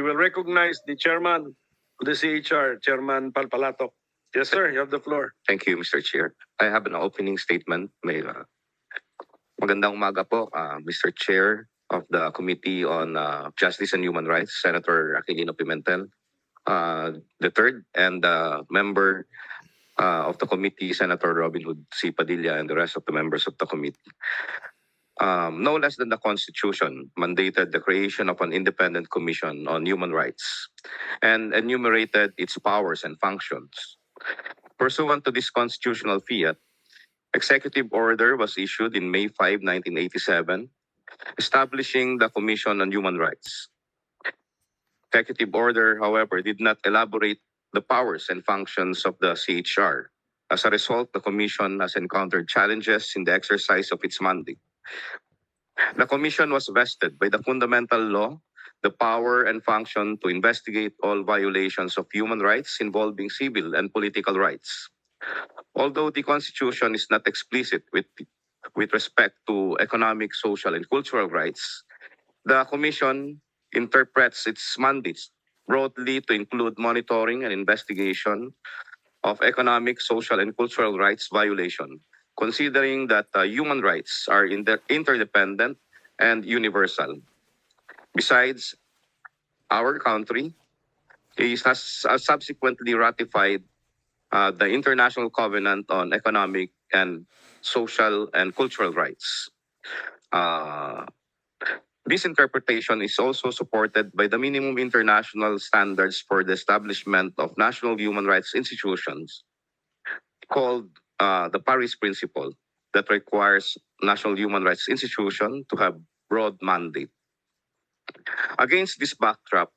We will recognize the chairman of the CHR, Chairman Palpalato. Yes, sir, you have the floor. Thank you, Mr. Chair. I have an opening statement. Magandang umaga po, Mr. Chair of the Committee on Justice and Human Rights, Senator Aquilino Pimentel, the third, and member of the committee, Senator Robin Hood C. Padilla, and the rest of the members of the committee. No less than the Constitution mandated the creation of an independent commission on human rights and enumerated its powers and functions. Pursuant to this constitutional fiat, executive order was issued in May 5, 1987, establishing the Commission on Human Rights. Executive order, however, did not elaborate the powers and functions of the CHR. As a result, the Commission has encountered challenges in the exercise of its mandate. The Commission was vested by the fundamental law the power and function to investigate all violations of human rights involving civil and political rights. Although the Constitution is not explicit with respect to economic, social, and cultural rights, the Commission interprets its mandates broadly to include monitoring and investigation of economic, social, and cultural rights violation, considering that human rights are interdependent and universal. Besides, our country has subsequently ratified the International Covenant on Economic and Social and Cultural Rights. This interpretation is also supported by the minimum international standards for the establishment of national human rights institutions, called the Paris Principle, that requires national human rights institutions to have broad mandate. Against this backdrop,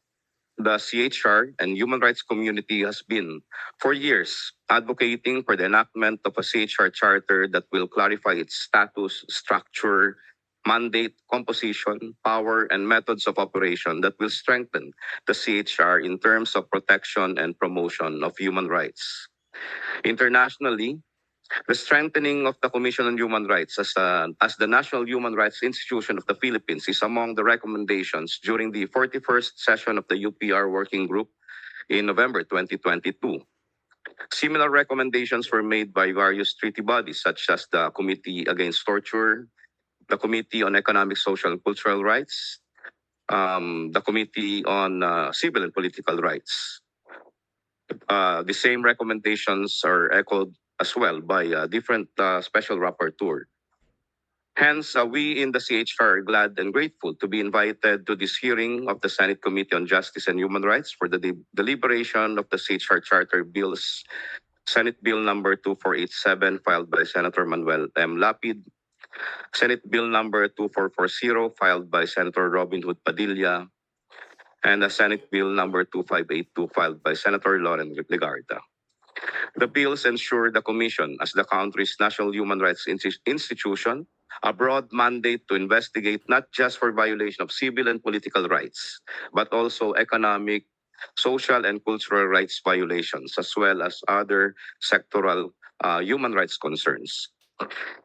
the CHR and human rights community has been, for years, advocating for the enactment of a CHR charter that will clarify its status, structure, mandate, composition, power, and methods of operation that will strengthen the CHR in terms of protection and promotion of human rights. Internationally, the strengthening of the Commission on Human Rights as the National Human Rights Institution of the Philippines is among the recommendations during the 41st session of the UPR Working Group in November 2022. Similar recommendations were made by various treaty bodies such as the Committee Against Torture, the Committee on Economic, Social, and Cultural Rights, the Committee on Civil and Political Rights. The same recommendations are echoed as well by different special rapporteur. Hence, we in the CHR are glad and grateful to be invited to this hearing of the Senate Committee on Justice and Human Rights for the deliberation of the CHR Charter Bills, Senate Bill number 2487, filed by Senator Manuel M. Lapid, Senate Bill number 2440, filed by Senator Robin Hood Padilla, and the Senate Bill number 2582, filed by Senator Loren Legarda. The bills ensure the Commission, as the country's national human rights institution, a broad mandate to investigate not just for violation of civil and political rights, but also economic, social, and cultural rights violations, as well as other sectoral human rights concerns.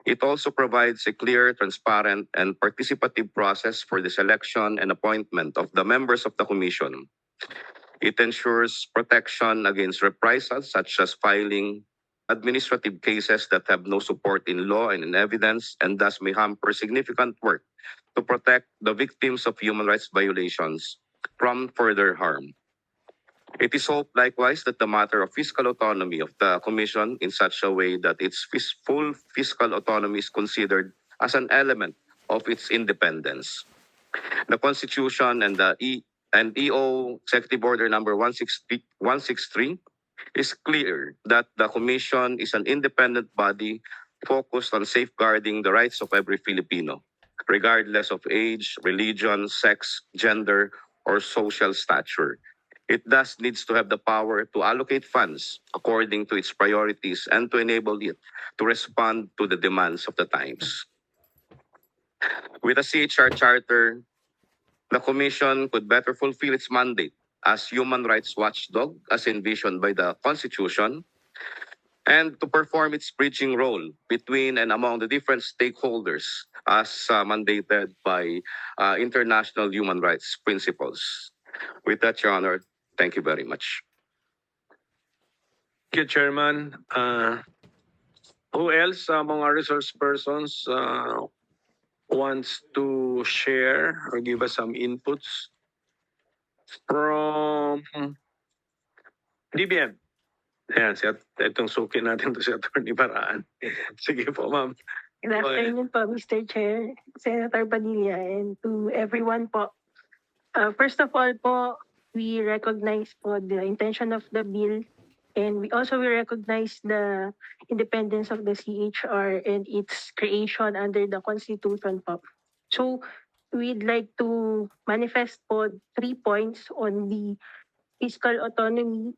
It also provides a clear, transparent, and participative process for the selection and appointment of the members of the Commission. It ensures protection against reprisals, such as filing administrative cases that have no support in law and in evidence, and thus may hamper significant work to protect the victims of human rights violations from further harm. It is hoped likewise that the matter of fiscal autonomy of the Commission in such a way that its full fiscal autonomy is considered as an element of its independence. The Constitution and the EO Executive Order number 163 is clear that the Commission is an independent body focused on safeguarding the rights of every Filipino, regardless of age, religion, sex, gender, or social stature. It thus needs to have the power to allocate funds according to its priorities and to enable it to respond to the demands of the times. With a CHR charter, the Commission could better fulfill its mandate as human rights watchdog as envisioned by the Constitution, and to perform its bridging role between and among the different stakeholders as mandated by international human rights principles. With that, Your Honor, thank you very much. Thank you, Chairman. Who else among our resource persons wants to share or give us some inputs from DBM? Ayan, itong suki natin to si Atty. Baraan. Sige po, ma'am. Good afternoon po, Mr. Chair, Senator Padilla, and to everyone po. First of all po, we recognize po the intention of the bill, and we recognize the independence of the CHR and its creation under the Constitution po. So, we'd like to manifest po 3 points on the fiscal autonomy,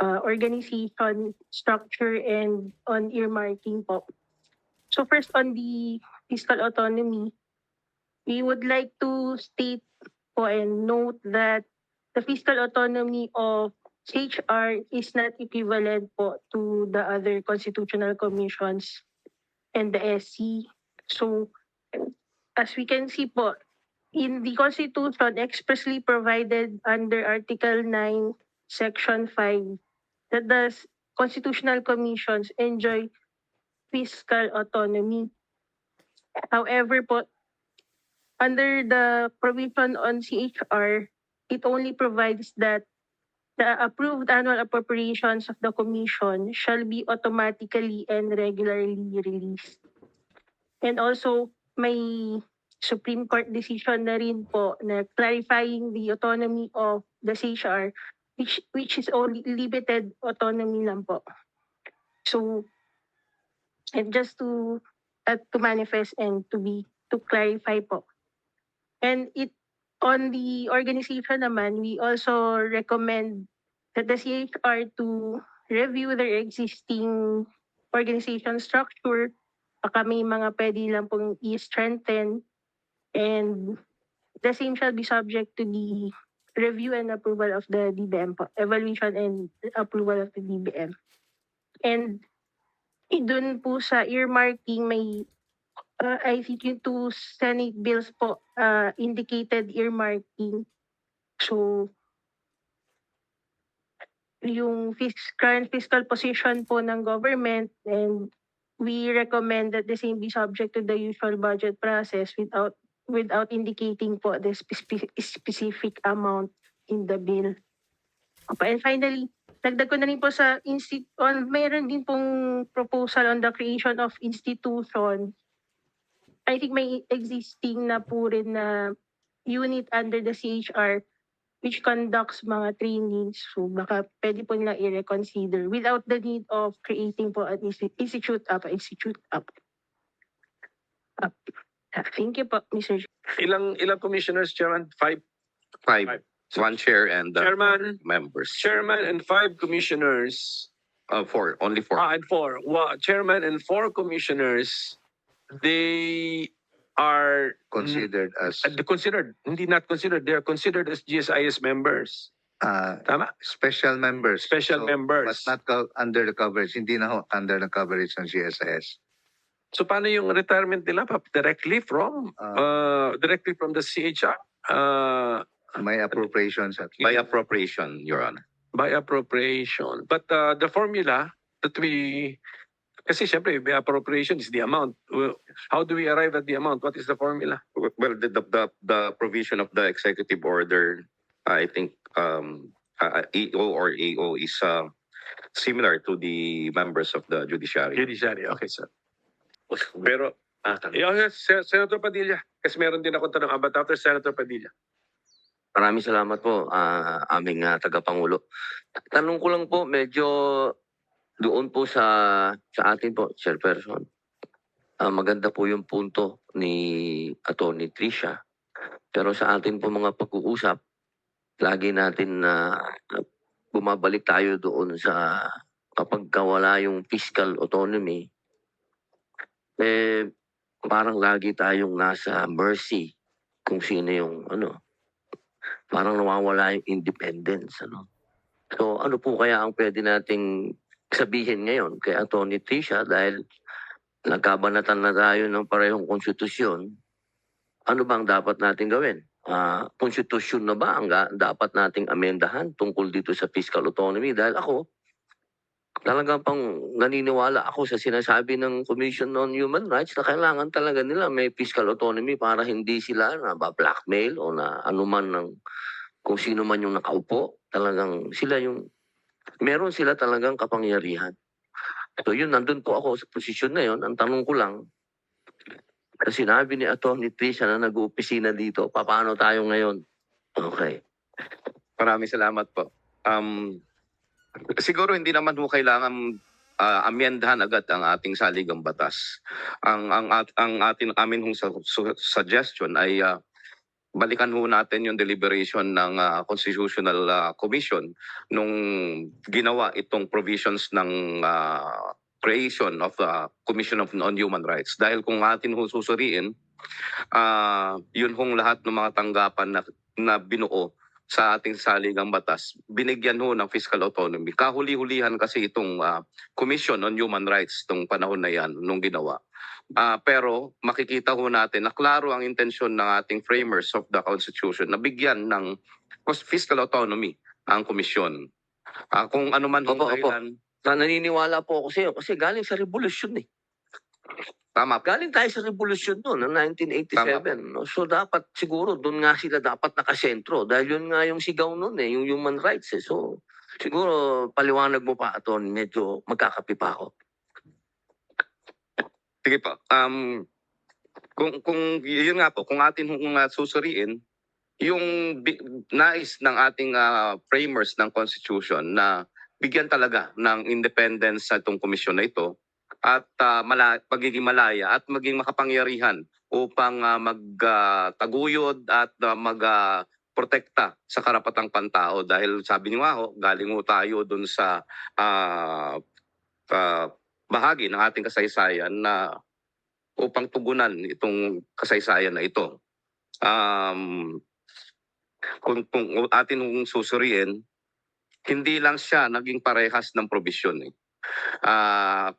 organization, structure, and on earmarking po. So first, on the fiscal autonomy, we would like to state po and note that the fiscal autonomy of CHR is not equivalent po to the other constitutional commissions and the SC. So as we can see po, in the Constitution expressly provided under Article 9, Section 5, that the constitutional commissions enjoy fiscal autonomy. However po, under the provision on CHR, it only provides that the approved annual appropriations of the commission shall be automatically and regularly released. And also, may Supreme Court decision na rin po na clarifying the autonomy of the CHR, which is only limited autonomy lang po. So, and just to manifest and to clarify po. And on the organization naman, we also recommend that the CHR to review their existing organization structure. Baka may mga pwede lang pong i-strengthen, and the same shall be subject to the review and approval of the DBM po, evaluation and approval of the DBM. And dun po sa earmarking, may I think yung 2 Senate bills po indicated earmarking. So, yung current fiscal position po ng government, and we recommend that the same be subject to the usual budget process without indicating po the specific amount in the bill. And finally, dagdag ko na rin po sa mayroon din pong proposal on the creation of institution. I think may existing na po rin na unit under the CHR which conducts mga trainings. So baka pwede po nila i-reconsider without the need of creating po an institute up. Thank you po, Mr. Ilang commissioners, Chairman? 5? 5, 1 chair and Chairman, members. Chairman and 5 commissioners. 4, only 4. And 4. Chairman and 4 commissioners, they are considered as not considered. They are considered as GSIS members. Tama? special members. Special members. But not under the coverage. Hindi na ho under the coverage ng GSIS. So paano yung retirement nila? Directly from the CHR? May appropriations at By appropriation, Your Honor. By appropriation. But the formula that we... Kasi siyempre, by appropriation is the amount. How do we arrive at the amount? What is the formula? Well, the provision of the executive order, I think EO or AO is similar to the members of the judiciary. Judiciary. Okay, sir. Pero, Senator Padilla, kasi meron din ako tanong about after Senator Padilla. Maraming salamat po, aming tagapangulo. Tanong ko lang po, medyo doon po sa atin po, Chairperson. Maganda po yung punto ni Atty. Tricia. Pero sa atin po mga pag-uusap, lagi natin na bumabalik tayo doon sa kapag wala yung fiscal autonomy, parang lagi tayong nasa mercy kung sino yung parang nawawala yung independence. So ano po kaya ang pwede nating sabihin ngayon kay Atty. Tricia dahil nagkabanatan na tayo ng parehong konstitusyon, ano bang dapat natin gawin? konstitusyon na ba ang dapat nating amendahan tungkol dito sa fiscal autonomy? Dahil ako, talagang pang naniniwala ako sa sinasabi ng Commission on Human Rights na kailangan talaga nila may fiscal autonomy para hindi sila na-blackmail o na anuman ng kung sino man yung nakaupo. Talagang sila yung, meron sila talagang kapangyarihan. So yun, nandun po ako sa posisyon na yun. Ang tanong ko lang, kasi sinabi ni Atty. Trisha na nag-uopisina dito, paano tayo ngayon? Okay. Maraming salamat po. Siguro hindi naman ho kailangan amyendahan agad ang ating saligang batas. Ang amin hong suggestion ay balikan ho natin yung deliberation ng Constitutional Commission nung ginawa itong provisions ng creation of the Commission on Human Rights. Dahil kung atin ho susuriin, yun hong lahat ng mga tanggapan na binuo sa ating saligang batas, binigyan ho ng fiscal autonomy. Kahuli-hulihan kasi itong Commission on Human Rights itong panahon na yan, nung ginawa. Pero makikita ho natin na klaro ang intensyon ng ating framers of the Constitution na bigyan ng fiscal autonomy ang komisyon. Kung ano man ho Opo. dahilan, Naniniwala po ako sa iyo kasi galing sa revolusyon eh. tama po. Galing tayo sa revolusyon noon, ng 1987. No? So dapat siguro doon nga sila dapat nakasentro dahil yun nga yung sigaw noon eh, yung human rights eh. So siguro paliwanag mo pa Atty. Medyo magkakapi pa ako. Sige po. Kung yun nga po, kung atin susuriin, yung nais ng ating framers ng Constitution na bigyan talaga ng independence sa itong komisyon na ito at magiging malaya at maging makapangyarihan upang magtaguyod at magprotekta sa karapatang pantao. Dahil sabi niyo nga ho, galing ho tayo dun sa bahagi ng ating kasaysayan na upang tugunan itong kasaysayan na ito. Kung atin susuriin, hindi lang siya naging parehas ng probisyon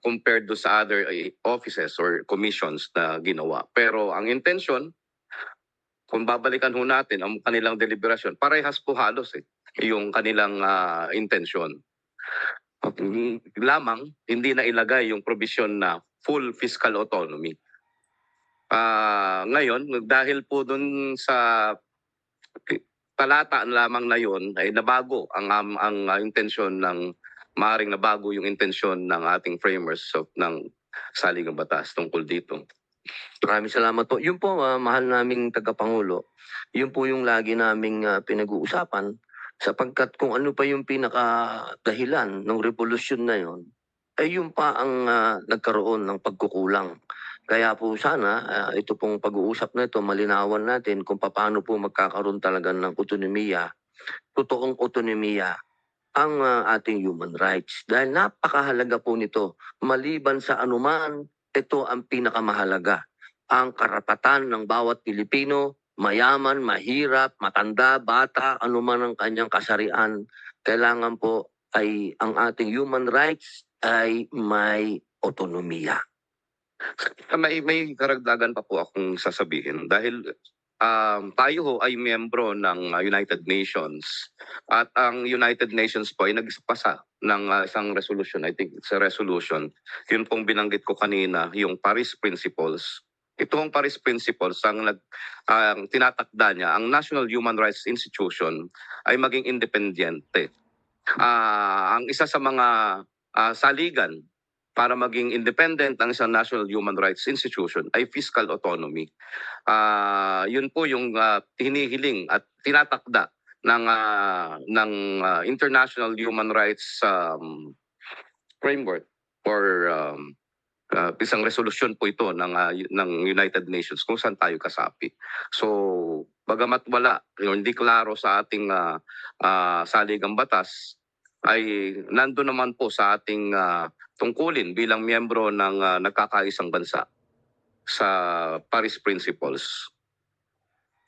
compared do sa other offices or commissions na ginawa. Pero ang intention, kung babalikan ho natin ang kanilang deliberasyon, parehas po halos yung kanilang intention. Lamang, hindi na ilagay yung provision na full fiscal autonomy. Ngayon, dahil po dun sa talata lamang na yun ay nabago ang intensyon ng maaring nabago yung intensyon ng ating framers ng saligang batas tungkol dito. Maraming salamat po. Yun po, mahal naming tagapangulo, yun po yung lagi naming pinag-uusapan sapagkat kung ano pa yung pinaka-dahilan ng revolusyon na yun, ay yun pa ang nagkaroon ng pagkukulang. Kaya po sana, ito pong pag-uusap na ito, malinawan natin kung paano po magkakaroon talaga ng autonomiya, totoong autonomiya, ang ating human rights. Dahil napakahalaga po nito, maliban sa anuman, ito ang pinakamahalaga. Ang karapatan ng bawat Pilipino, mayaman, mahirap, matanda, bata, anuman ang kanyang kasarian, kailangan po ay ang ating human rights ay may autonomiya. May karagdagan pa po akong sasabihin dahil tayo ho ay miyembro ng United Nations at ang United Nations po ay nagpasa ng isang resolution. I think it's a resolution. Yun pong binanggit ko kanina, yung Paris Principles. Ito ang Paris Principles, ang tinatakda niya, ang National Human Rights Institution ay maging independente. Ang isa sa mga saligan para maging independent ang isang National Human Rights Institution ay fiscal autonomy. Yun po yung hinihiling at tinatakda ng International Human Rights Framework or isang resolusyon po ito ng United Nations kung saan tayo kasapi. So, bagamat wala, hindi klaro sa ating saligang batas, ay nandun naman po sa ating tungkulin bilang miyembro ng nagkakaisang bansa sa Paris Principles.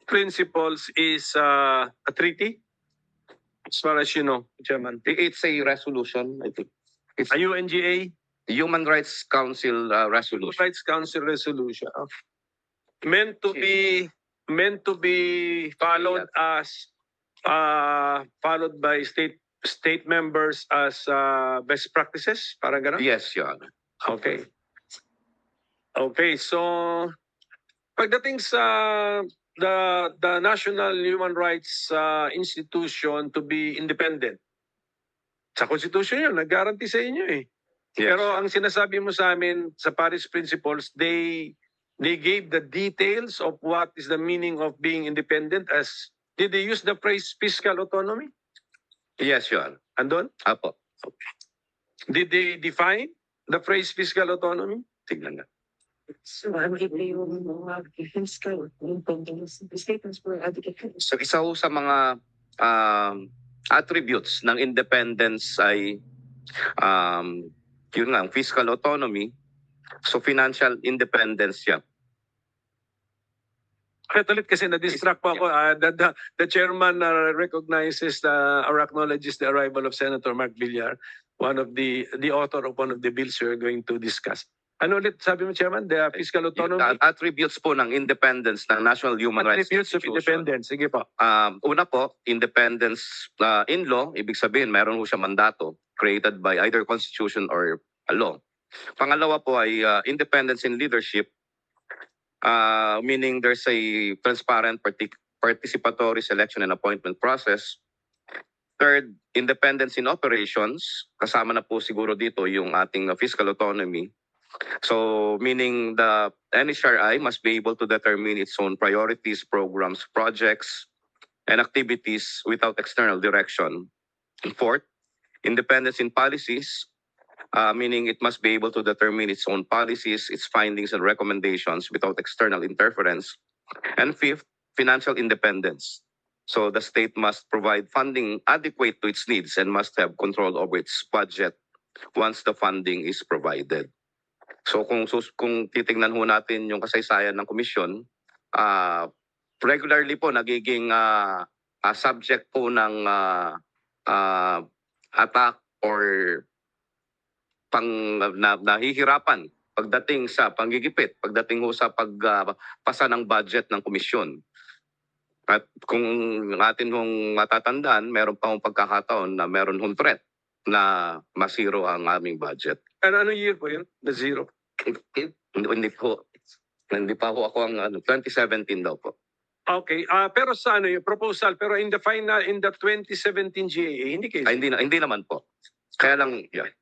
Principles is a treaty, as far as you know, Chairman. It's a resolution, I think. It's A UNGA, Human Rights Council resolution. Rights Council resolution. Meant to be meant to be followed as followed by state members as best practices, parang gano'n? Yes, Your Honor. Okay. Okay, so pagdating sa the National Human Rights Institution to be independent, sa Constitution yun, nag-guarantee sa inyo eh. Yes. Pero ang sinasabi mo sa amin sa Paris Principles, they gave the details of what is the meaning of being independent as, did they use the phrase fiscal autonomy? Yes, Your Honor. Andon? Apo. Did they define the phrase fiscal autonomy? Tignan na. So, ito yung mga fiscal statements for advocate. So isa ho sa mga attributes ng independence ay yun nga, fiscal autonomy. So financial independence yan. Kahit ulit kasi na-distract po ako. The chairman recognizes or acknowledges the arrival of Senator Mark Villar, one of the author of one of the bills we're going to discuss. Ano ulit sabi mo, Chairman? The fiscal autonomy? Yung attributes po ng independence ng National Human Rights Attributes of Institution. independence. Sige po. Una po, independence in law, ibig sabihin meron ho siya mandato created by either constitution or a law. Pangalawa po ay independence in leadership, meaning there's a transparent participatory selection and appointment process. Third, independence in operations, kasama na po siguro dito yung ating fiscal autonomy. So meaning the NHRI must be able to determine its own priorities, programs, projects, and activities without external direction. Fourth, independence in policies, meaning it must be able to determine its own policies, its findings and recommendations without external interference. And fifth, financial independence. So the state must provide funding adequate to its needs and must have control over its budget once the funding is provided. So kung titingnan ho natin yung kasaysayan ng komisyon, regularly po nagiging subject po ng attack or nahihirapan pagdating sa panggigipit, pagdating ho sa pagpasa ng budget ng komisyon. At kung atin hong matatandaan, meron pa hong pagkakataon na meron hong threat na masiro ang aming budget. Ano year po yun? The zero? Hindi pa ho ako ang 2017 daw po. Okay. Pero sa ano yung proposal, pero in the 2017 GAA, hindi kayo. Hindi naman po. Kaya lang, yeah.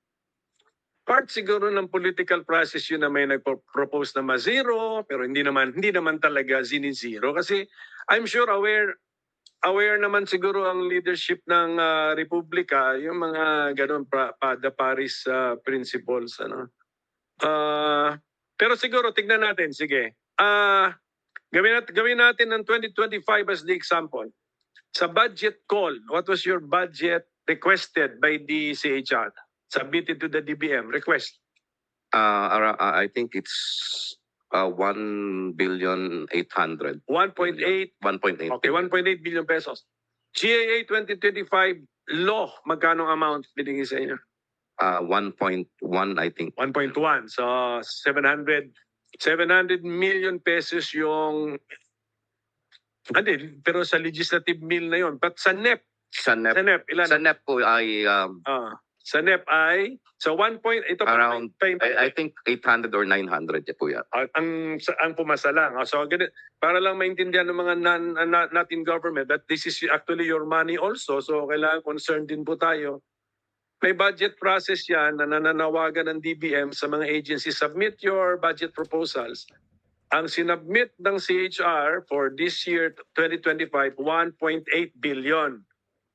Part siguro ng political process yun na may nagpo-propose na ma-zero, pero hindi naman talaga zero. Kasi I'm sure aware naman siguro ang leadership ng Republika, yung mga ganun the Paris principles. Ano. Pero siguro, tignan natin, sige. Gawin natin ng 2025 as the example. Sa budget call, what was your budget requested by the CHR? Submitted to the DBM request. I think it's 1.8 billion. 1.8. 1.8. Okay, 1.8 billion pesos. GAA 2025 law, magkano amount binigay sa inyo? 1.1, I think. 1.1. So 700 million pesos yung pero sa legislative bill na yon. But sa NEP, ilan? Sa NEP po ay sa NEP ay so 1 point ito around I think 800 or 900 po yan. Ang pumasa lang. So para lang maintindihan ng mga not in government that this is actually your money also. So kailangan concerned din po tayo. May budget process yan na nananawagan ng DBM sa mga agencies. Submit your budget proposals. Ang sinubmit ng CHR for this year 2025 1.8 billion.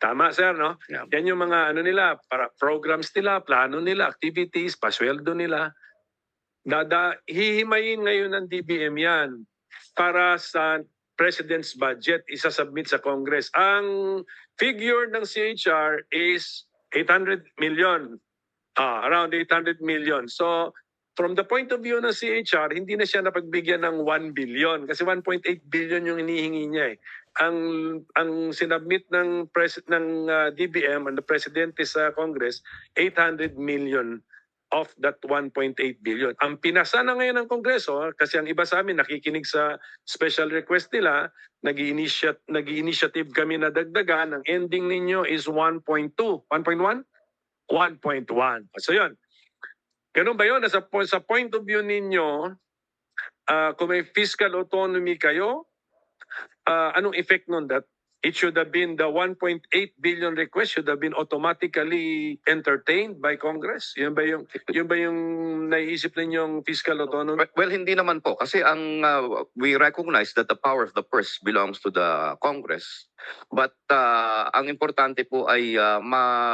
Tama, sir, no? Yeah. Yan yung mga nila, para programs nila, plano nila, activities, pasweldo nila. Hihimayin ngayon ng DBM yan para sa President's budget, isasubmit sa Congress. Ang figure ng CHR is 800 million. Around 800 million. So, from the point of view ng CHR, hindi na siya napagbigyan ng 1 billion kasi 1.8 billion yung inihingi niya eh. Ang sinubmit ng DBM and the Presidente sa Congress, 800 million of that 1.8 billion. Ang pinasa na ngayon ng Kongreso, kasi ang iba sa amin nakikinig sa special request nila, nag-initiative kami na dagdagan, ang ending ninyo is 1.2. 1.1? 1.1. So yun. Ganun ba yun? Sa point of view ninyo, kung may fiscal autonomy kayo, anong effect nun? That it should have been the 1.8 billion request should have been automatically entertained by Congress? Yun ba yung naiisip ninyong fiscal autonomy? Well, hindi naman po. Kasi we recognize that the power of the purse belongs to the Congress. But ang importante po ay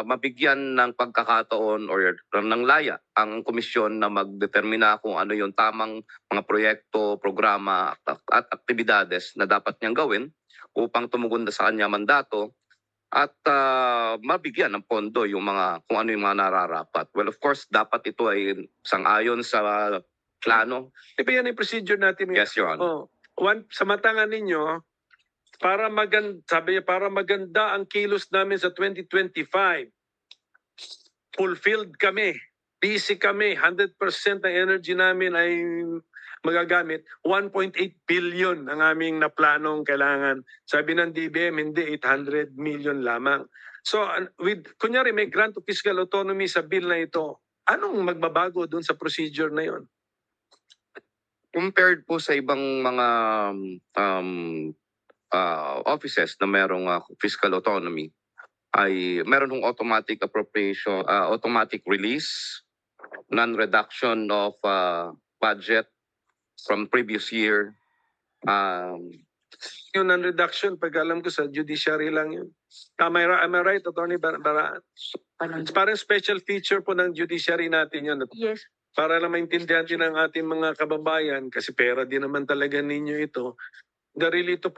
mabigyan ng pagkakataon or ng laya ang komisyon na magdetermina kung ano yung tamang mga proyekto, programa at aktibidades na dapat niyang gawin upang tumugon sa kanya mandato at mabigyan ng pondo yung kung ano yung mga nararapat. Well, of course, dapat ito ay sang-ayon sa plano. Di ba yan yung procedure natin? Yes, Your Honor. Sa matangan ninyo, para maganda ang kilos namin sa 2025. Fulfilled kami. Busy kami. 100% ng energy namin ay magagamit. 1.8 billion ang aming naplanong kailangan. Sabi ng DBM, hindi 800 million lamang. So, kunyari may grant of fiscal autonomy sa bill na ito, anong magbabago dun sa procedure na yon? Compared po sa ibang mga offices na merong fiscal autonomy, ay meron ng automatic appropriation, automatic release, non-reduction of budget from previous year. Yung non-reduction, pag alam ko sa judiciary lang yun. Am I right, Attorney Baraan? Parang special feature po ng judiciary natin yun. Yes. Para lang maintindihan din ng ating mga kababayan, kasi pera din naman talaga ninyo ito, really to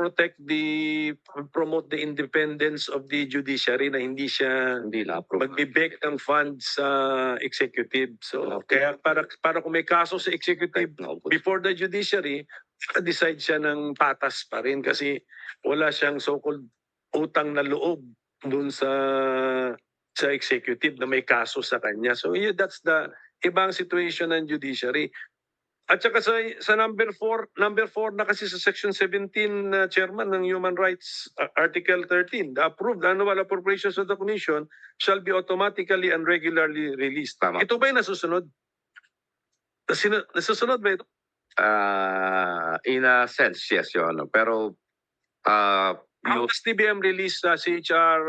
promote the independence of the judiciary na hindi siya magbibake ng funds sa executive. So, kaya para kung may kaso sa executive before the judiciary, decide siya ng patas pa rin kasi wala siyang so-called utang na loob dun sa executive na may kaso sa kanya. So, that's the ibang situation ng judiciary. At saka sa number 4 na kasi sa section 17 chairman ng Human Rights Article 13, the approved annual appropriations of the Commission shall be automatically and regularly released. Tama. Ito ba yung nasusunod? Nasusunod ba ito? In a sense, yes, Your Honor. Pero How does TBM release CHR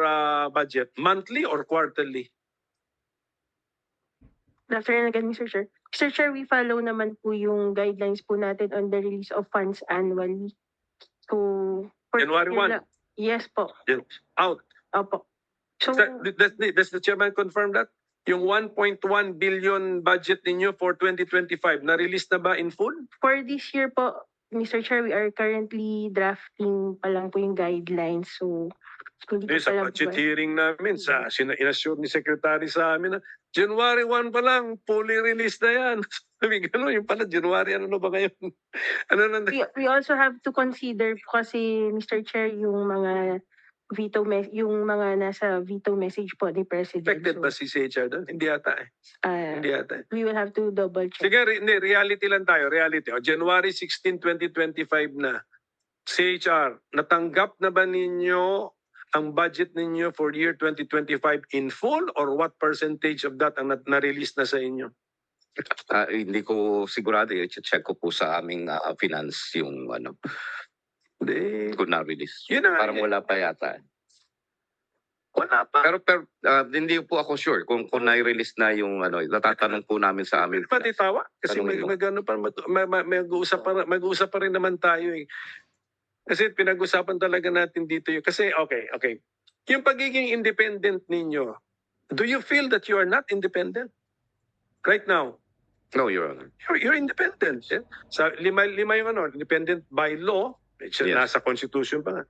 budget? Monthly or quarterly? Good afternoon again, Mr. Chair. Mr. Chair, we follow naman po yung guidelines po natin on the release of funds annually. So, for January 1? Yes po. Out. Opo. So, Does the chairman confirm that? Yung 1.1 billion budget ninyo for 2025, na-release na ba in full? for this year po, Mr. Chair, we are currently drafting pa lang po yung guidelines. So, hindi Sa pa lang budget po. hearing namin, inassure ni Secretary sa amin na January 1 pa lang, fully released na yan. Sabi gano'n, yung pala January, ano na ba ngayon? We also have to consider po kasi, Mr. Chair, yung mga yung mga nasa veto message po ni President. Affected So, ba si CHR doon? Hindi yata eh. Hindi yata eh. we will have to double check. Sige, reality lang tayo, reality. January 16, 2025 na. CHR, natanggap na ba ninyo ang budget ninyo for year 2025 in full or what percentage of that ang na-release na sa inyo? hindi ko sigurado. I-check ko po sa aming finance yung Hindi. kung na-release. Yun na nga Parang eh. wala pa yata. Wala pa. Pero hindi po ako sure kung na-release na yung natatanong po namin sa amin. Pati tawa. Kasi Tanungin mo. mag-uusap pa rin naman tayo eh. Kasi pinag-usapan talaga natin dito yun. Kasi okay. Yung pagiging independent ninyo, do you feel that you are not independent? Right now, No, Your Honor. you're independent. Eh? Sa lima yung independent by law, which Yes. nasa constitution pa nga.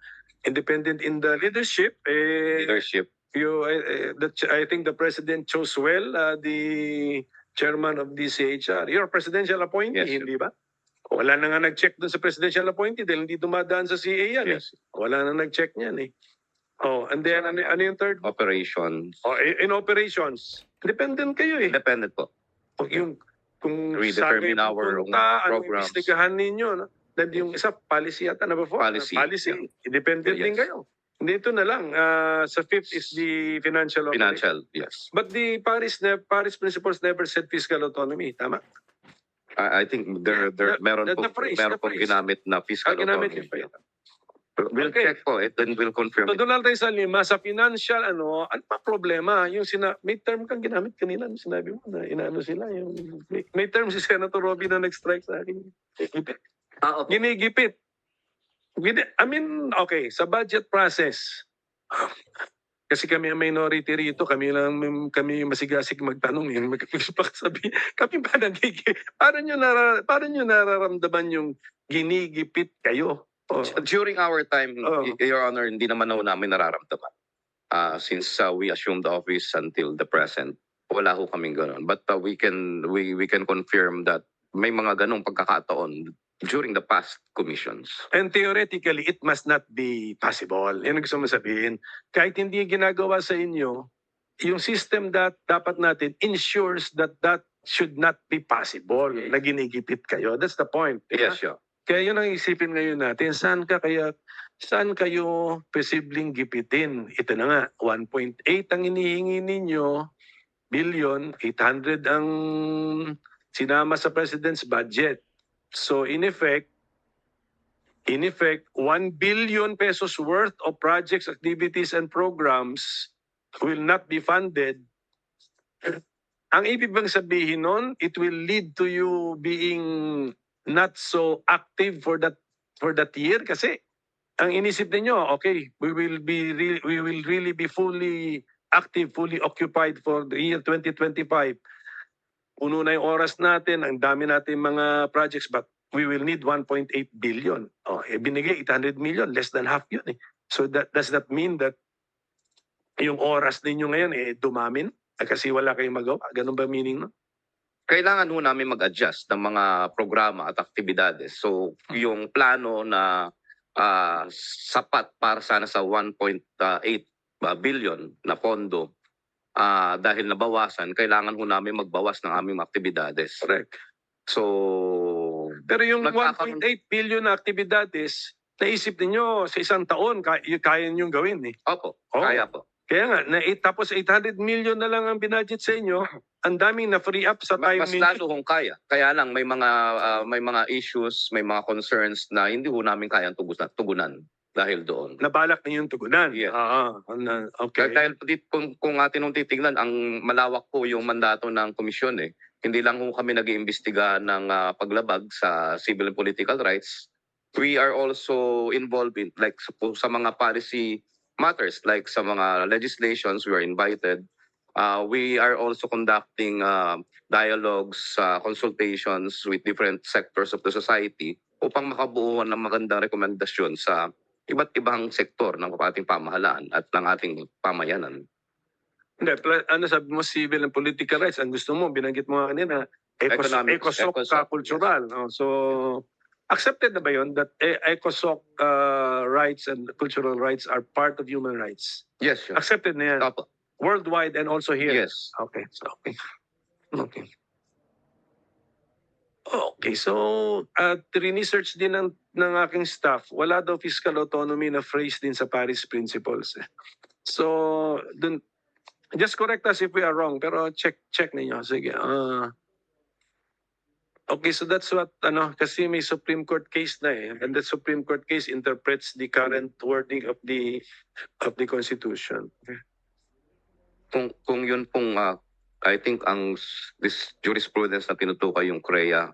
Independent in the leadership, Leadership. I think the president chose well the chairman of DCHR. You're a presidential appointee, Yes, sir. hindi ba? Wala na nga nag-check dun sa presidential appointee dahil hindi dumadaan sa CA yan. Yes. Wala na nag-check niyan eh. And then ano yung third? Operations. In operations, dependent kayo eh. Independent po. kung Redetermine saan kayo our pupunta, ano programs. imbestigahan ninyo. No? Then yung isa, policy yata na before. Policy, Independent Yes. din kayo. Hindi ito na lang. Sa fifth is the financial operation. Financial, yes. But the Paris principles never said fiscal autonomy. Tama? I think meron the phrase. pong ginamit na fiscal Ginamit autonomy. yun. We'll Okay. check po it and we'll confirm So it. doon lang tayo sa lima, sa financial, ano pa problema? Yung may term kang ginamit kanina, sinabi mo na inaano sila. May term si Senator Robby na nag-strike sa akin. Opo. Ginigipit. I mean, okay, sa budget process, kasi kami ang minority rito, kami masigasig magtanong eh. Kami ba nagigipit? Paano nyo nararamdaman yung ginigipit kayo? Oh. During our time, Oh. Your Honor, hindi naman ho namin nararamdaman. Since we assumed the office until the present, wala ho kaming gano'n. But we can confirm that may mga ganong pagkakataon during the past commissions. And theoretically, it must not be possible. Yan ang gusto mo sabihin. Kahit hindi ginagawa sa inyo, yung system that dapat natin ensures that should not be possible na ginigipit kayo. That's the point. Diba? Yes, sure. Kaya yun ang isipin ngayon natin. Saan kayo posibleng gipitin? Ito na nga, 1.8 ang inihingi ninyo, billion, 800 ang sinama sa President's budget. So in effect, 1 billion pesos worth of projects, activities, and programs will not be funded. Ang ibig bang sabihin nun, it will lead to you being not so active for that year kasi ang inisip niyo, okay, we will really be fully active, fully occupied for the year 2025. Puno na yung oras natin, ang dami natin mga projects, but we will need 1.8 billion. Binigay 800 million, less than half yun eh. So does that mean that yung oras ninyo ngayon dumamin? Kasi wala kayong magawa? Ganun ba meaning no? Kailangan ho namin mag-adjust ng mga programa at aktibidades. So yung plano na sapat para sana sa 1.8 billion na pondo, dahil nabawasan, kailangan ho namin magbawas ng aming aktibidades. Correct. So, Pero yung Nagkakaroon- 1.8 billion na aktibidades, naisip ninyo sa isang taon, kaya niyong gawin eh. opo, Oh. kaya po. Kaya nga, tapos 800 million na lang ang binudget sa inyo, ang daming na-free up sa time Mas ninyo. lalo kung kaya. Kaya lang may mga issues, may mga concerns na hindi ho namin kayang tugunan dahil doon. Nabalak niyo yung tugunan. Yes. Okay. Dahil kung atin nung titignan, ang malawak po yung mandato ng komisyon eh. Hindi lang ho kami nag-iimbestiga ng paglabag sa civil and political rights. We are also involved in sa mga policy matters, like sa mga legislations we are invited. We are also conducting dialogues, consultations with different sectors of the society upang makabuo ng magandang rekomendasyon sa iba't ibang sektor ng ating pamahalaan at ng ating pamayanan. Hindi, sabi mo, civil and political rights, ang gusto mo, binanggit mo nga kanina, Economics, ECOSOC, ECOSOC, cultural. No? So, accepted na ba yun that ECOSOC rights and cultural rights are part of human rights? Yes, sure. Accepted na yan. Opo. Worldwide and also here? Yes. Okay. Okay, so research din ng aking staff, wala daw fiscal autonomy na phrase din sa Paris Principles. So, just correct us if we are wrong, pero check ninyo. Sige. Okay, so that's what, kasi may Supreme Court case na eh. And the Supreme Court case interprets the current wording of the Constitution. Kung yun pong I think this jurisprudence na tinutukoy yung CREA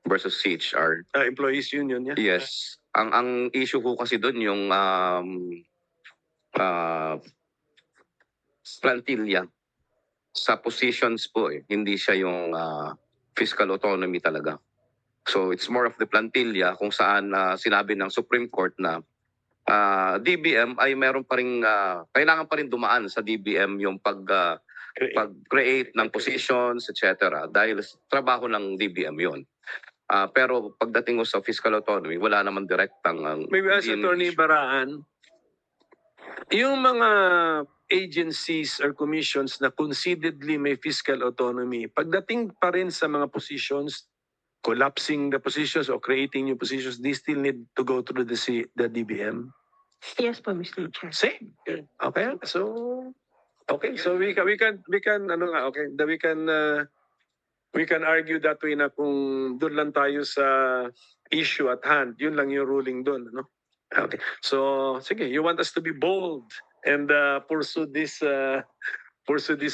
versus CHR. Employees Union, yeah? Yes. Ang issue ko kasi doon yung plantilla sa positions po eh. Hindi siya yung fiscal autonomy talaga. So it's more of the plantilla kung saan sinabi ng Supreme Court na DBM ay meron pa rin kailangan pa rin dumaan sa DBM yung pag-create ng positions, etc. Dahil trabaho ng DBM yun. Pero pagdating ko sa fiscal autonomy, wala naman direktang Maybe as Attorney Baraan, yung mga agencies or commissions na concededly may fiscal autonomy, pagdating pa rin sa mga positions, collapsing the positions or creating new positions, they still need to go through the DBM. Yes po, Mr. Chair. Same. Okay. So we can ano nga, okay, we can argue that way na kung doon lang tayo sa issue at hand, yun lang yung ruling doon, no? Okay. So sige, you want us to be bold and pursue this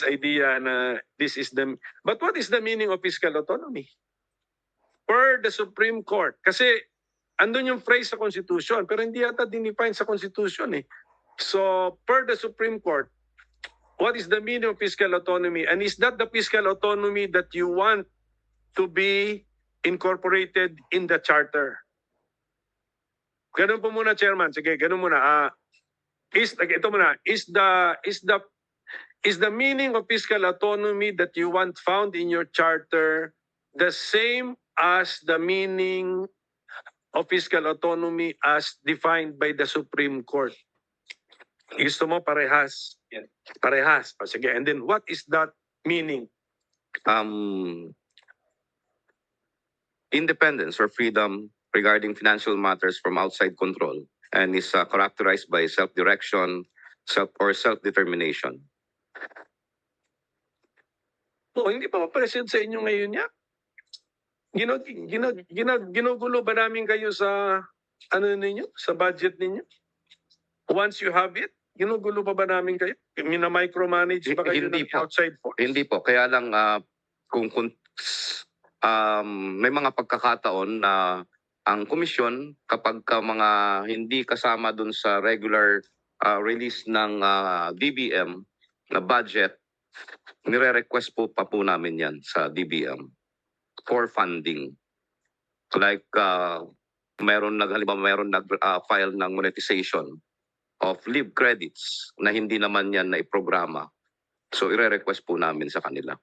idea na this is the, but what is the meaning of fiscal autonomy? Per the Supreme Court, kasi andun yung phrase sa Constitution, pero hindi yata dinefine sa Constitution eh. So, per the Supreme Court, what is the meaning of fiscal autonomy? And is that the fiscal autonomy that you want to be incorporated in the Charter? Ganun po muna, Chairman. Sige, ganun muna. Ito muna. Is the meaning of fiscal autonomy that you want found in your Charter the same as the meaning of fiscal autonomy as defined by the Supreme Court? Gusto mo parehas? Yes. Parehas. O, sige. And then what is that meaning? Independence or freedom regarding financial matters from outside control and is characterized by self-direction, self-determination. No, hindi pa present sa inyo ngayon yan. Ginugulo ba namin kayo sa ano ninyo, sa budget ninyo? Once you have it, ginugulo pa ba namin kayo? Mina-micromanage ba kayo Hindi ng po. outside force? Hindi po, kaya lang kung may mga pagkakataon na ang komisyon kapag mga hindi kasama dun sa regular release ng DBM na budget, nire-request po namin yan sa DBM for funding. Like meron nag-file ng monetization of leave credits na hindi naman yan na iprograma. So ire-request po namin sa kanila.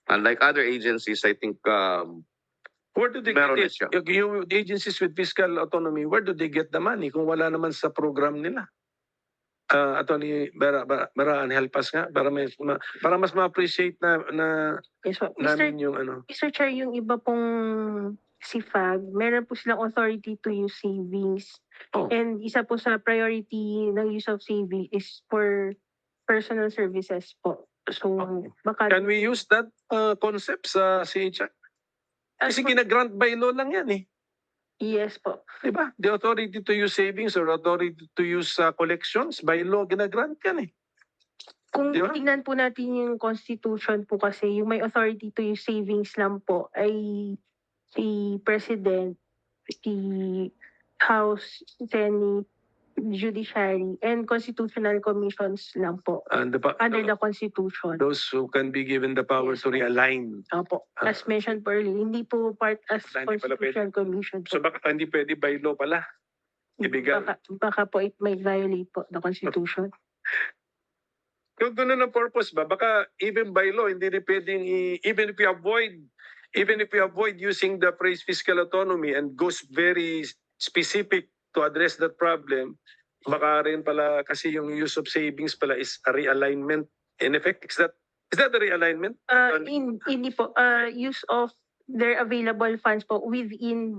Unlike other agencies, I think Where do they meron get na siya. it? Yung agencies with fiscal autonomy, where do they get the money kung wala naman sa program nila? Attorney Baraan, help us nga para mas ma-appreciate na Yes po. namin yung ano. Mr. Chair, yung iba pong CFAG, meron po silang authority to use savings. Oh. And isa po sa priority ng use of savings is for personal services po. So, baka... Can we use that concept sa CHR? Kasi gina-grant by law lang yan eh. Yes po. Diba? The authority to use savings or authority to use collections, by law, gina-grant yan eh. Kung Di ba? tingnan po natin yung constitution po kasi, yung may authority to use savings lang po ay si President, si House, Senate, Judiciary, and Constitutional Commissions lang po. And Under the Constitution. those who can be given the power Yes, to realign. Opo. As mentioned po earlier, hindi po part as Hindi pala Constitutional Commission po. So baka hindi pwede by law pala. Ibigay. Baka po it might violate po the Constitution. Kung gano'n ang purpose ba, baka even by law, hindi rin pwedeng, even if we avoid using the phrase fiscal autonomy and goes very specific to address that problem, baka rin pala kasi yung use of savings pala is a realignment. In effect, is that a realignment? Hindi po, use of their available funds po within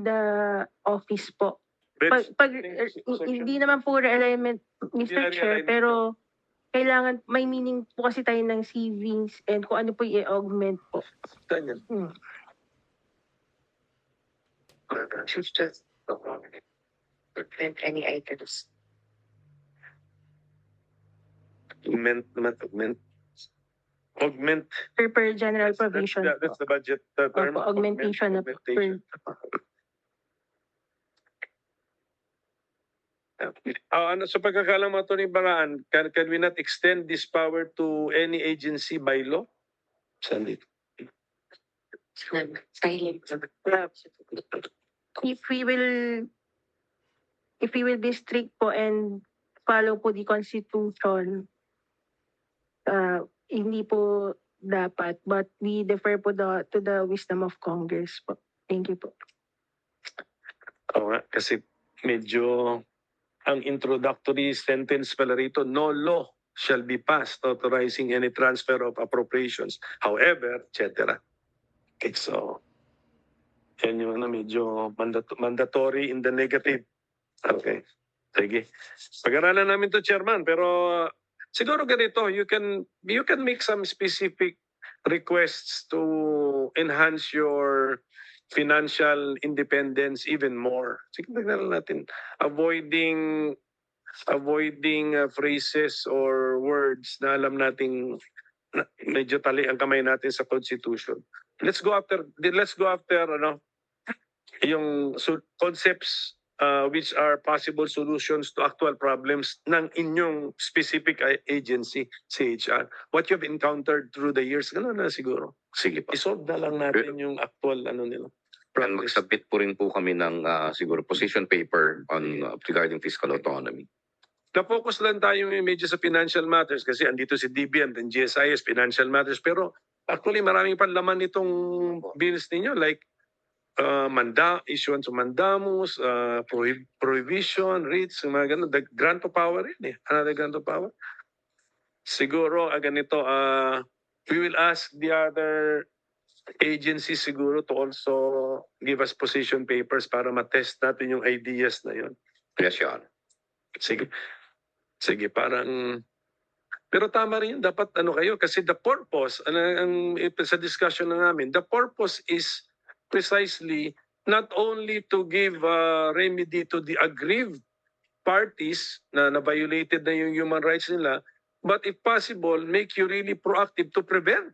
the office po. Hindi naman po realignment, Mr. Chair, pero kailangan, may meaning po kasi tayo ng savings and kung ano po i-augment po. Ganyan. Should just prevent any items. Augment. Per general provision That's po. the budget term. Opo, augmentation na po. Augmentation. Sa pagkakalam mo, Atty. Baraan, can we not extend this power to any agency by law? Sandit. Silent. If we will be strict po and follow po the Constitution, hindi po dapat, but we defer po to the wisdom of Congress po. Thank you po. Oo nga, kasi medyo ang introductory sentence pala rito, no law shall be passed authorizing any transfer of appropriations. However, etc. Okay, so yan yung medyo mandatory in the negative. Okay. Sige. Pag-aralan namin to, Chairman, pero siguro ganito, you can make some specific requests to enhance your financial independence even more. Sige, tignan natin. Avoiding phrases or words na alam nating medyo tali ang kamay natin sa Constitution. Let's go after yung concepts which are possible solutions to actual problems ng inyong specific agency, CHR. What you've encountered through the years, gano'n na siguro. Sige po. Isolve na lang natin yung actual nila. And mag-submit po rin po kami ng siguro position paper on regarding fiscal autonomy. Na-focus lang tayo medyo sa financial matters kasi andito si DBM and GSIS, financial matters. Pero actually maraming pa laman itong bills ninyo like issuance of mandamus, prohibition, rates, mga ganun. The grant of power rin eh. Another grant of power. Siguro, ganito, we will ask the other agencies siguro to also give us position papers para matest natin yung ideas na yun. Yes, Your Honor. Sige. Sige, parang... Pero tama rin yun. Dapat kayo. Kasi the purpose, sa discussion na namin, the purpose is precisely not only to give remedy to the aggrieved parties na violated na yung human rights nila, but if possible, make you really proactive to prevent.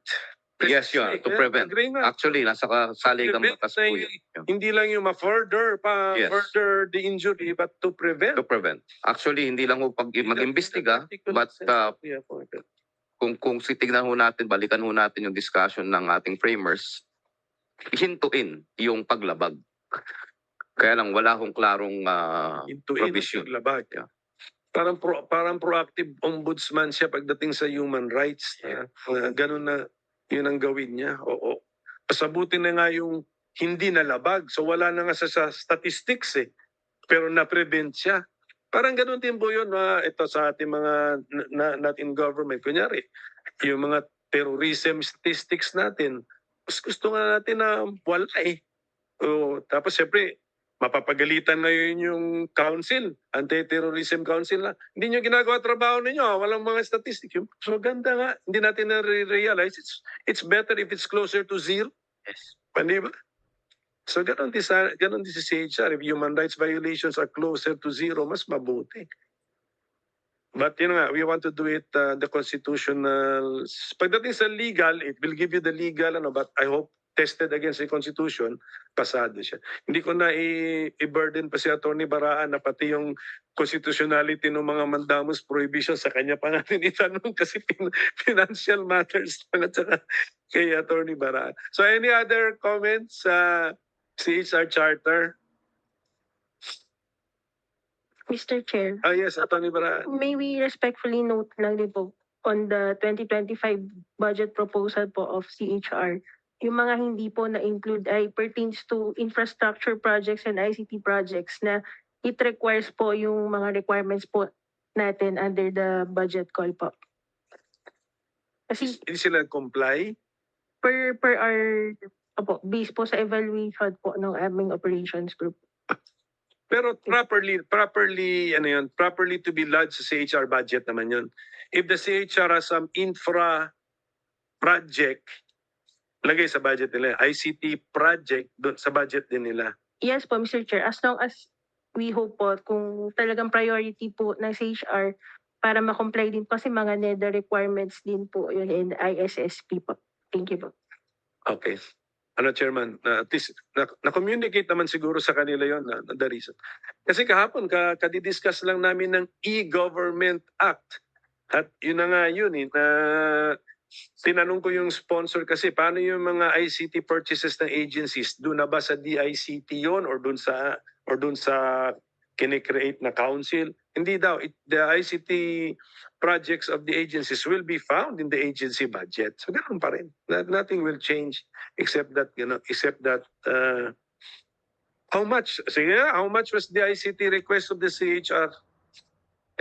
Yes, Your Honor, to prevent. Agree nga. Actually, nasa saligang Prevent batas na po yun. Hindi lang yung ma-further Yes. further the injury, but to prevent. To prevent. Actually, hindi lang po pag mag-imbestiga, but kung titignan ho natin, balikan ho natin yung discussion ng ating framers, hintuin yung paglabag. Kaya lang wala hong klarong provision. Labag. Yeah. Parang proactive ombudsman siya pagdating sa human rights. Ganun na yun ang gawin niya. Oo. Pasabutin na nga yung hindi nalabag. So wala na nga sa statistics eh. Pero na-prevent siya. Parang ganun din po yun ito sa ating mga natin government. Kunyari, yung mga terrorism statistics natin, mas gusto nga natin na wala eh. Tapos siyempre, mapapagalitan ngayon yung council, anti-terrorism council na. Hindi nyo ginagawa trabaho ninyo, walang mga statistics. So ganda nga, hindi natin na-realize. It's better if it's closer to zero. Yes. Di ba? So ganun din si CHR. If human rights violations are closer to zero, mas mabuti. But we want to do it the constitutional. Pagdating sa legal, it will give you the legal, but I hope tested against the Constitution, pasado siya. Hindi ko na i-burden pa si Atty. Baraan na pati yung constitutionality ng mga mandamus prohibition sa kanya pa natin itanong kasi financial matters lang at saka kay Atty. Baraan. So any other comments sa CHR Charter? Mr. Chair, Yes, Atty. Baraan. may we respectfully note lang din po on the 2025 budget proposal po of CHR, yung mga hindi po na-include ay pertains to infrastructure projects and ICT projects na it requires po yung mga requirements po natin under the budget call po. Kasi Hindi sila comply? per our based po sa evaluation po ng aming operations group. Pero properly to be lodged sa CHR budget naman yun. If the CHR has some infra project, lagay sa budget nila. ICT project, doon sa budget din nila. Yes po, Mr. Chair. As long as we hope po, kung talagang priority po ng CHR para ma-comply din po kasi mga NEDA requirements din po yun in ISSP po. Thank you po. Okay. Chairman, at least na-communicate naman siguro sa kanila yon na the reason. Kasi kahapon, kadidiscuss lang namin ng E-Government Act. At yun na nga yun na tinanong ko yung sponsor kasi paano yung mga ICT purchases ng agencies? Doon na ba sa DICT yon or doon sa kine-create na council? Hindi daw. The ICT projects of the agencies will be found in the agency budget. So ganoon pa rin. Nothing will change except that how much? Sige, how much was the ICT request of the CHR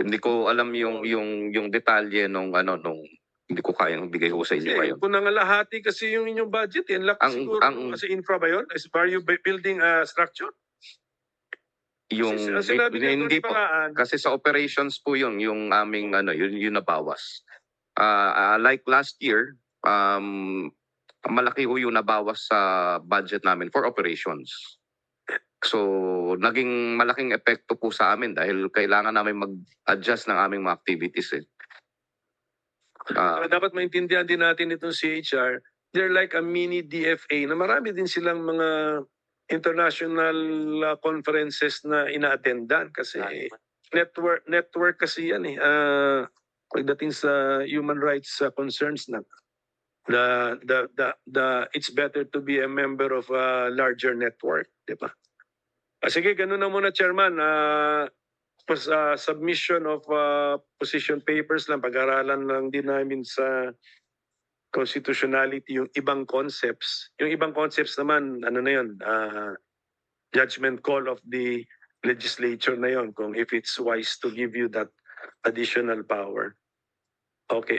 Hindi ko alam yung detalye nung hindi ko kayang bigay ko sa inyo Kasi ngayon. kung nangalahati kasi yung inyong budget, yan laki siguro kasi infra ba yun? Are you building a structure? Yung Sinabi ni hindi Atty. po Pangaan, kasi sa operations po yung aming yun nabawas. Like last year, malaki ho yung nabawas sa budget namin for operations. So, naging malaking epekto po sa amin dahil kailangan namin mag-adjust ng aming mga activities eh. dapat maintindihan din natin itong CHR, they're like a mini DFA na marami din silang mga international conferences na ina-attendan kasi network kasi yan eh. Pagdating sa human rights concerns na it's better to be a member of a larger network, di ba? Sige, ganun na muna, Chairman. Submission of position papers lang, pag-aralan lang din namin sa constitutionality yung ibang concepts. Yung ibang concepts naman, ano na yun, judgment call of the legislature na yun, kung if it's wise to give you that additional power. Okay,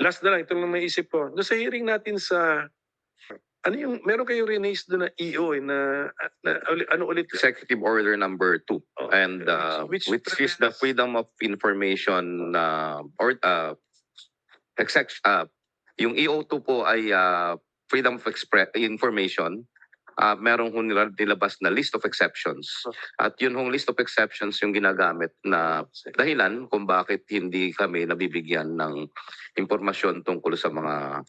last na lang, itong naisip ko. Doon sa hearing natin sa, meron kayong release doon na EO ano ulit? Executive Order number 2 Oh, and which is the Freedom of Information yung EO2 po ay Freedom of Information. Merong nilabas na list of exceptions. At yun hong list of exceptions yung ginagamit na dahilan kung bakit hindi kami nabibigyan ng impormasyon tungkol sa mga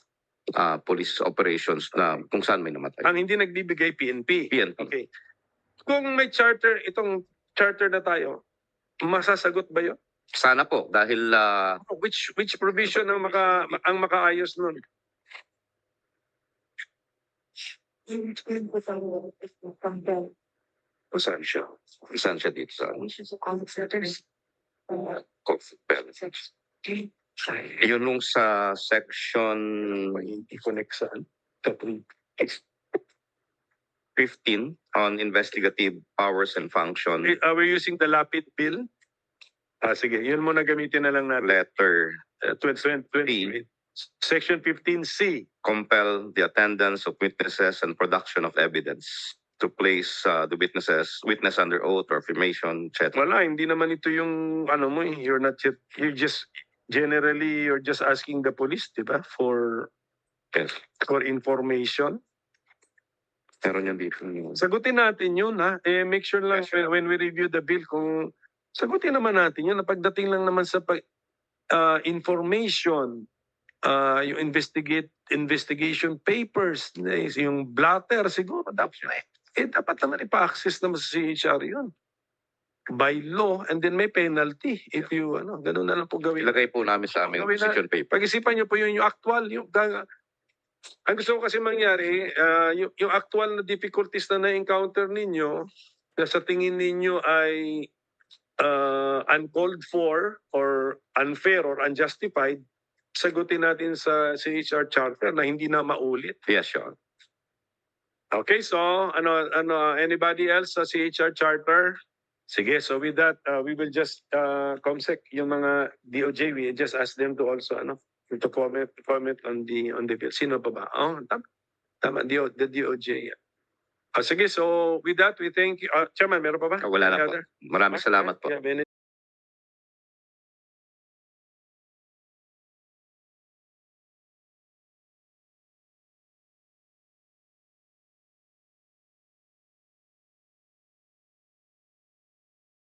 police operations na kung saan may namatay. Ang hindi nagbibigay PNP. PNP. Okay. Kung may charter, itong charter na tayo, masasagot ba yun? Sana po dahil Which provision ang makaayos nun? Saan siya? saan siya dito sa yun nung sa section I-connect saan? 15 on investigative powers and function We're using the lapid bill? Sige, yun muna gamitin na lang natin. letter 2020. Section 15C. compel the attendance of witnesses and production of evidence to place the witness under oath or affirmation, etc. Wala, hindi naman ito yung mo, you're just asking the police, di ba? For information. Meron yan dito. Sagutin natin yun, ha? Make sure lang when we review the bill, kung sagutin naman natin yun, na pagdating lang naman sa information, yung investigation papers, yung blatter, siguro, dapat naman ipa-access naman sa CHR yun. By law, and then may penalty if you, ganun na lang po gawin. Ilagay po namin sa aming Gawin na- position paper. Pag-isipan nyo po yun, yung actual, ang gusto ko kasi mangyari, yung actual na difficulties na na-encounter ninyo, na sa tingin ninyo ay uncalled for or unfair or unjustified, sagutin natin sa CHR charter na hindi na maulit. Yes, sure. Okay, so anybody else sa CHR charter? Sige, so with that, we will just COMSEC, yung mga DOJ, we just ask them to also to comment on the bill. Sino pa ba? Tama, the DOJ. Sige, so with that, we thank you. Chairman, meron pa ba? Wala na Any po. other? Maraming salamat po. Yeah,